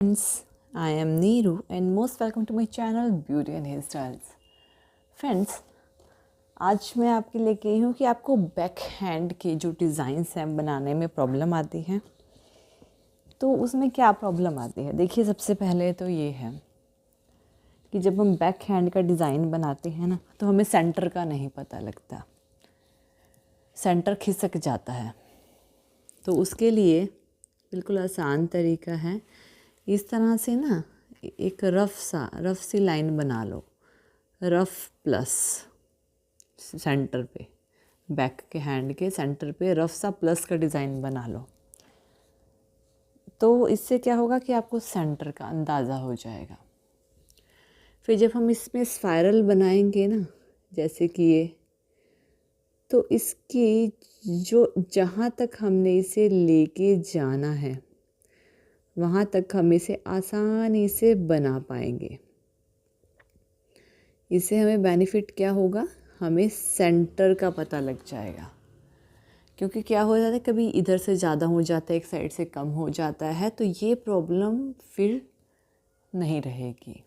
Friends, I am Neeru and most welcome to my channel Beauty and Hairstyles. Friends, आज मैं आपके लेके आई हूँ कि आपको बैक हैंड के जो डिज़ाइंस हैं बनाने में प्रॉब्लम आती है। तो उसमें क्या प्रॉब्लम आती है? देखिए, सबसे पहले तो ये है कि जब हम बैक हैंड का डिज़ाइन बनाते हैं ना, तो हमें सेंटर का नहीं पता लगता, सेंटर खिसक जाता है। तो उसके लिए बिल्कुल आसान तरीका है, इस तरह से ना एक रफ सी लाइन बना लो, रफ प्लस सेंटर पे, बैक के हैंड के सेंटर पे रफ सा प्लस का डिज़ाइन बना लो। तो इससे क्या होगा कि आपको सेंटर का अंदाज़ा हो जाएगा। फिर जब हम इसमें स्पाइरल बनाएंगे ना, जैसे कि ये, तो इसकी जो जहाँ तक हमने इसे लेके जाना है वहाँ तक हम इसे आसानी से बना पाएंगे। इससे हमें बेनिफिट क्या होगा, हमें सेंटर का पता लग जाएगा। क्योंकि क्या हो जाता है, कभी इधर से ज़्यादा हो जाता है, एक साइड से कम हो जाता है, तो ये प्रॉब्लम फिर नहीं रहेगी।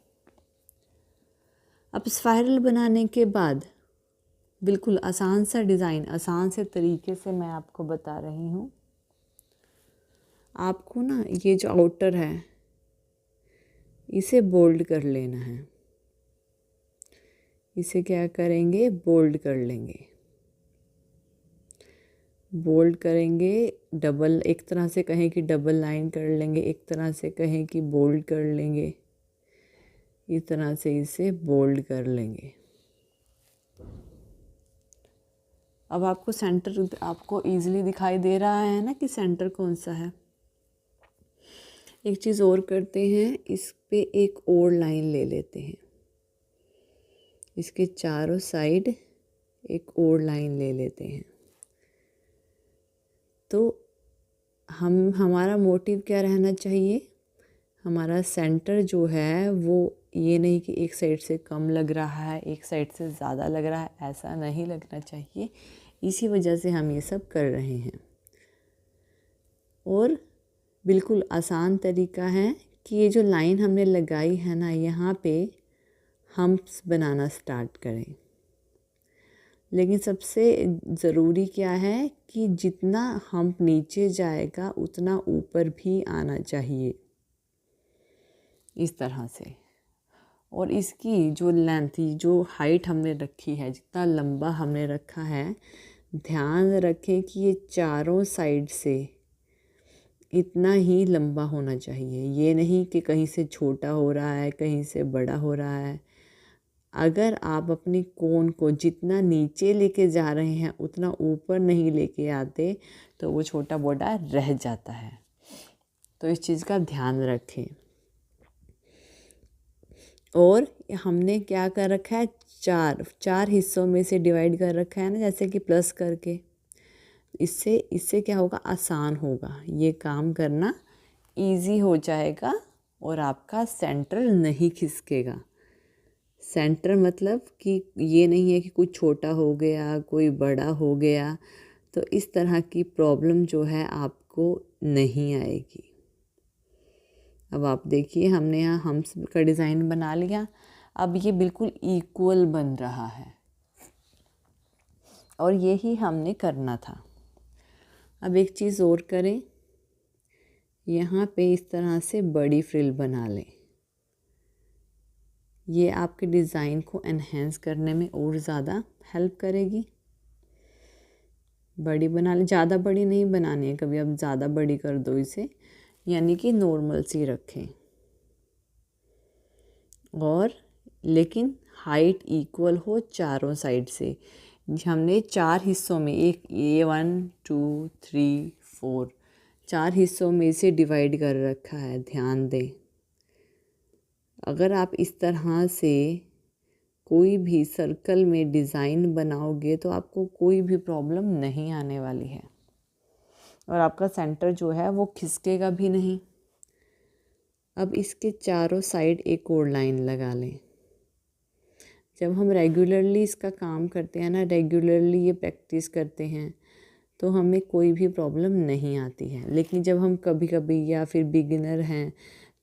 अब स्पाइरल बनाने के बाद बिल्कुल आसान सा डिज़ाइन, आसान से तरीके से मैं आपको बता रही हूँ। आपको ना ये जो आउटर है इसे बोल्ड कर लेना है। इसे क्या करेंगे, बोल्ड कर लेंगे। बोल्ड करेंगे, डबल, एक तरह से कहें कि डबल लाइन कर लेंगे, एक तरह से कहें कि बोल्ड कर लेंगे। इस तरह से इसे बोल्ड कर लेंगे। अब आपको सेंटर आपको इजीली दिखाई दे रहा है ना कि सेंटर कौन सा है। एक चीज़ और करते हैं, इस पे एक और लाइन ले लेते हैं, इसके चारों साइड एक और लाइन ले लेते हैं। तो हमारा मोटिव क्या रहना चाहिए, हमारा सेंटर जो है वो ये नहीं कि एक साइड से कम लग रहा है, एक साइड से ज़्यादा लग रहा है, ऐसा नहीं लगना चाहिए। इसी वजह से हम ये सब कर रहे हैं। और बिल्कुल आसान तरीका है कि ये जो लाइन हमने लगाई है ना, यहाँ पे हम्प्स बनाना स्टार्ट करें। लेकिन सबसे ज़रूरी क्या है कि जितना हम्प नीचे जाएगा उतना ऊपर भी आना चाहिए, इस तरह से। और इसकी जो लेंथ, जो हाइट हमने रखी है, जितना लंबा हमने रखा है, ध्यान रखें कि ये चारों साइड से इतना ही लंबा होना चाहिए। ये नहीं कि कहीं से छोटा हो रहा है, कहीं से बड़ा हो रहा है। अगर आप अपनी कोन को जितना नीचे लेके जा रहे हैं उतना ऊपर नहीं लेके आते तो वो छोटा बड़ा रह जाता है। तो इस चीज़ का ध्यान रखें। और हमने क्या कर रखा है, चार हिस्सों में से डिवाइड कर रखा है ना, जैसे कि प्लस करके। इससे क्या होगा, आसान होगा, ये काम करना इजी हो जाएगा और आपका सेंटर नहीं खिसकेगा। सेंटर मतलब कि ये नहीं है कि कुछ छोटा हो गया, कोई बड़ा हो गया, तो इस तरह की प्रॉब्लम जो है आपको नहीं आएगी। अब आप देखिए, हमने यहाँ हम्प्स का डिज़ाइन बना लिया। अब ये बिल्कुल इक्वल बन रहा है और यही हमने करना था। अब एक चीज़ और करें, यहाँ पे इस तरह से बड़ी फ्रिल बना लें। ये आपके डिज़ाइन को एनहेंस करने में और ज़्यादा हेल्प करेगी। बड़ी बना लें, ज़्यादा बड़ी नहीं बनानी है, कभी आप ज़्यादा बड़ी कर दो इसे, यानी कि नॉर्मल सी रखें। और लेकिन हाइट इक्वल हो चारों साइड से। हमने 4 हिस्सों में, एक ये 1 2 3 4 4 हिस्सों में इसे डिवाइड कर रखा है, ध्यान दें। अगर आप इस तरह से कोई भी सर्कल में डिज़ाइन बनाओगे तो आपको कोई भी प्रॉब्लम नहीं आने वाली है और आपका सेंटर जो है वो खिसकेगा भी नहीं। अब इसके चारों साइड एक और लाइन लगा लें। जब हम रेगुलरली इसका काम करते हैं ना, रेगुलरली ये प्रैक्टिस करते हैं, तो हमें कोई भी प्रॉब्लम नहीं आती है। लेकिन जब हम कभी कभी या फिर बिगिनर हैं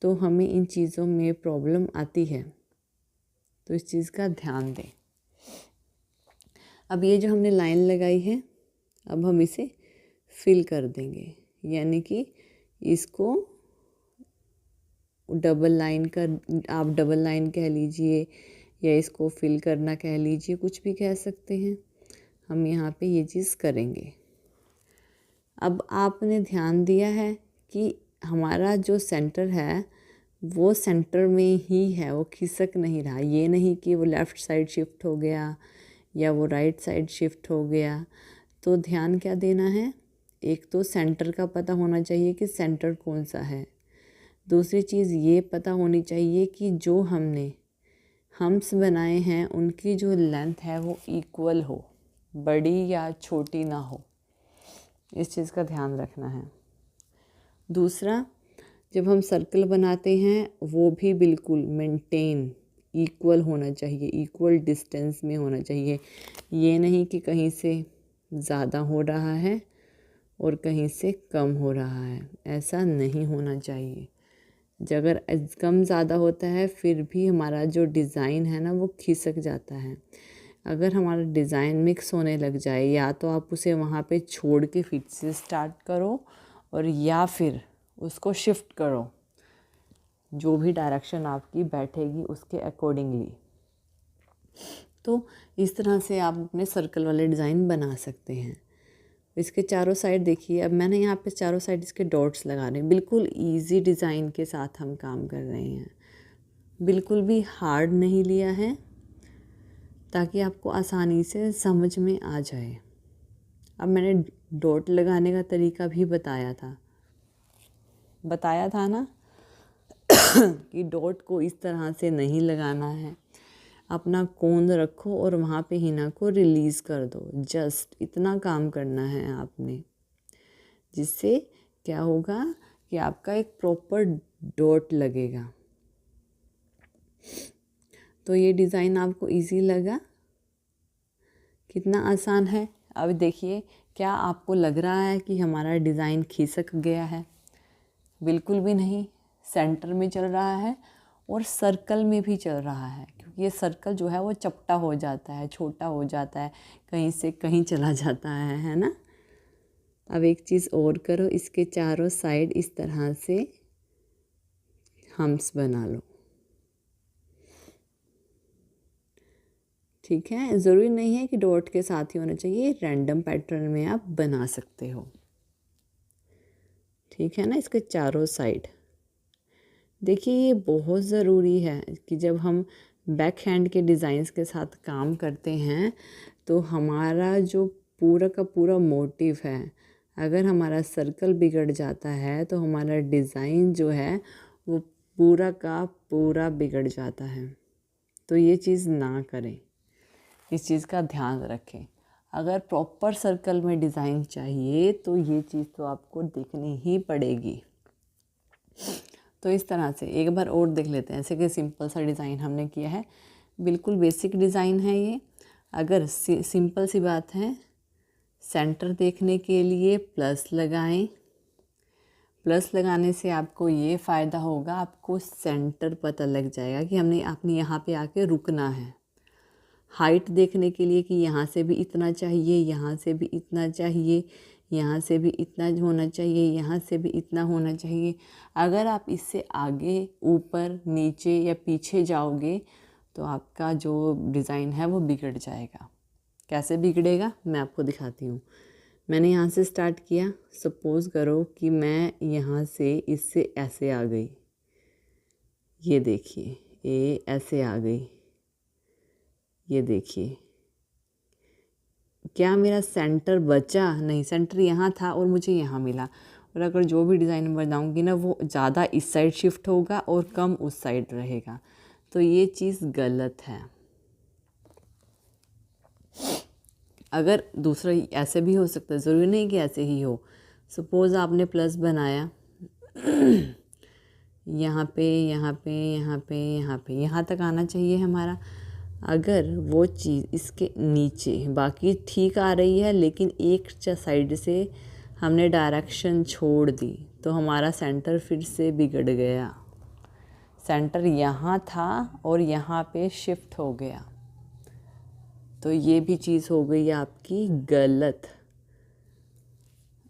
तो हमें इन चीज़ों में प्रॉब्लम आती है। तो इस चीज़ का ध्यान दें। अब ये जो हमने लाइन लगाई है, अब हम इसे फिल कर देंगे, यानी कि इसको डबल लाइन कर, आप डबल लाइन कह लीजिए या इसको फिल करना कह लीजिए, कुछ भी कह सकते हैं। हम यहाँ पे ये चीज़ करेंगे। अब आपने ध्यान दिया है कि हमारा जो सेंटर है वो सेंटर में ही है, वो खिसक नहीं रहा। ये नहीं कि वो लेफ़्ट साइड शिफ्ट हो गया या वो राइट साइड शिफ्ट हो गया। तो ध्यान क्या देना है, एक तो सेंटर का पता होना चाहिए कि सेंटर कौन सा है। दूसरी चीज़ ये पता होनी चाहिए कि जो हमने हम्स बनाए हैं उनकी जो लेंथ है वो इक्वल हो, बड़ी या छोटी ना हो। इस चीज़ का ध्यान रखना है। दूसरा, जब हम सर्कल बनाते हैं वो भी बिल्कुल मेंटेन इक्वल होना चाहिए, इक्वल डिस्टेंस में होना चाहिए। ये नहीं कि कहीं से ज़्यादा हो रहा है और कहीं से कम हो रहा है, ऐसा नहीं होना चाहिए। अगर कम ज़्यादा होता है फिर भी हमारा जो डिज़ाइन है ना वो खिसक जाता है। अगर हमारा डिज़ाइन मिक्स होने लग जाए, या तो आप उसे वहाँ पे छोड़ के फिर से स्टार्ट करो, और या फिर उसको शिफ्ट करो, जो भी डायरेक्शन आपकी बैठेगी उसके अकॉर्डिंगली। तो इस तरह से आप अपने सर्कल वाले डिज़ाइन बना सकते हैं। इसके चारों साइड देखिए, अब मैंने यहाँ पे चारों साइड इसके डॉट्स लगा रहे हैं। बिल्कुल इजी डिज़ाइन के साथ हम काम कर रहे हैं, बिल्कुल भी हार्ड नहीं लिया है, ताकि आपको आसानी से समझ में आ जाए। अब मैंने डॉट लगाने का तरीका भी बताया था ना कि डॉट को इस तरह से नहीं लगाना है। अपना कोन रखो और वहाँ पे हिना को रिलीज़ कर दो। जस्ट इतना काम करना है आपने, जिससे क्या होगा कि आपका एक प्रॉपर डॉट लगेगा। तो ये डिज़ाइन आपको इजी लगा? कितना आसान है। अब देखिए, क्या आपको लग रहा है कि हमारा डिज़ाइन खिसक गया है? बिल्कुल भी नहीं, सेंटर में चल रहा है और सर्कल में भी चल रहा है, क्योंकि ये सर्कल जो है वो चपटा हो जाता है, छोटा हो जाता है, कहीं से कहीं चला जाता है ना। अब एक चीज़ और करो, इसके चारों साइड इस तरह से हम्स बना लो। ठीक है, ज़रूरी नहीं है कि डॉट के साथ ही होना चाहिए, रैंडम पैटर्न में आप बना सकते हो। ठीक है ना, इसके चारों साइड देखिए, ये बहुत ज़रूरी है कि जब हम बैक हैंड के डिज़ाइंस के साथ काम करते हैं तो हमारा जो पूरा का पूरा मोटिव है, अगर हमारा सर्कल बिगड़ जाता है तो हमारा डिज़ाइन जो है वो पूरा का पूरा बिगड़ जाता है। तो ये चीज़ ना करें, इस चीज़ का ध्यान रखें। अगर प्रॉपर सर्कल में डिज़ाइन चाहिए तो ये चीज़ तो आपको देखनी ही पड़ेगी। तो इस तरह से एक बार और देख लेते हैं। ऐसे कि सिंपल सा डिज़ाइन हमने किया है, बिल्कुल बेसिक डिज़ाइन है ये। अगर सिंपल सी बात है, सेंटर देखने के लिए प्लस लगाएं। प्लस लगाने से आपको ये फ़ायदा होगा, आपको सेंटर पता लग जाएगा कि आपने यहाँ पे आके रुकना है। हाइट देखने के लिए कि यहाँ से भी इतना चाहिए, यहाँ से भी इतना चाहिए, यहाँ से भी इतना होना चाहिए, यहाँ से भी इतना होना चाहिए। अगर आप इससे आगे, ऊपर, नीचे या पीछे जाओगे तो आपका जो डिज़ाइन है वो बिगड़ जाएगा। कैसे बिगड़ेगा मैं आपको दिखाती हूँ। मैंने यहाँ से स्टार्ट किया, सपोज़ करो कि मैं यहाँ से इससे ऐसे आ गई, ये देखिए, ये ऐसे आ गई, ये देखिए, क्या मेरा सेंटर बचा? नहीं, सेंटर यहाँ था और मुझे यहाँ मिला। और अगर जो भी डिज़ाइन बनाऊँगी ना वो ज़्यादा इस साइड शिफ्ट होगा और कम उस साइड रहेगा, तो ये चीज़ गलत है। अगर दूसरा ऐसे भी हो सकता है, ज़रूरी नहीं कि ऐसे ही हो। सपोज़ आपने प्लस बनाया यहाँ पे, यहाँ पे, यहाँ पे, यहाँ पे, यहाँ तक आना चाहिए हमारा। अगर वो चीज़ इसके नीचे, बाकी ठीक आ रही है लेकिन एक साइड से हमने डायरेक्शन छोड़ दी तो हमारा सेंटर फिर से बिगड़ गया। सेंटर यहाँ था और यहाँ पे शिफ्ट हो गया, तो ये भी चीज़ हो गई आपकी गलत।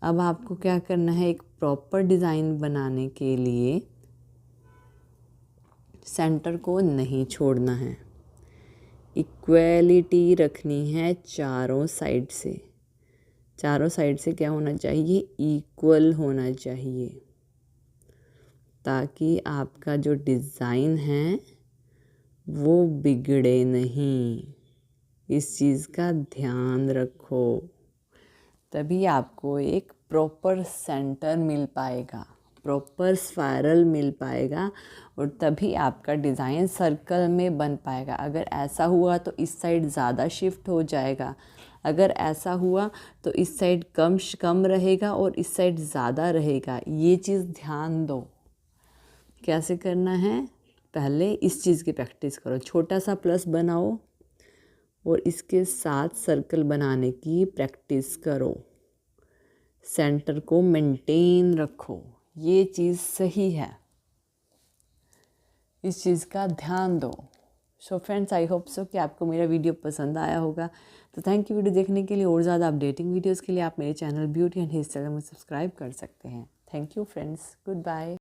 अब आपको क्या करना है, एक प्रॉपर डिज़ाइन बनाने के लिए सेंटर को नहीं छोड़ना है, इक्वलिटी रखनी है चारों साइड से। चारों साइड से क्या होना चाहिए, इक्वल होना चाहिए, ताकि आपका जो डिज़ाइन है वो बिगड़े नहीं। इस चीज़ का ध्यान रखो, तभी आपको एक प्रॉपर सेंटर मिल पाएगा, प्रॉपर स्पायरल मिल पाएगा, और तभी आपका डिज़ाइन सर्कल में बन पाएगा। अगर ऐसा हुआ तो इस साइड ज़्यादा शिफ्ट हो जाएगा, अगर ऐसा हुआ तो इस साइड कम रहेगा और इस साइड ज़्यादा रहेगा। ये चीज़ ध्यान दो। कैसे करना है, पहले इस चीज़ की प्रैक्टिस करो, छोटा सा प्लस बनाओ और इसके साथ सर्कल बनाने की प्रैक्टिस करो, सेंटर को मेंटेन रखो। ये चीज़ सही है, इस चीज़ का ध्यान दो। So friends, I hope so कि आपको मेरा वीडियो पसंद आया होगा। तो थैंक यू वीडियो देखने के लिए। और ज़्यादा अपडेटिंग वीडियोज़ के लिए आप मेरे channel beauty and hair style में सब्सक्राइब कर सकते हैं। Thank you friends, good bye.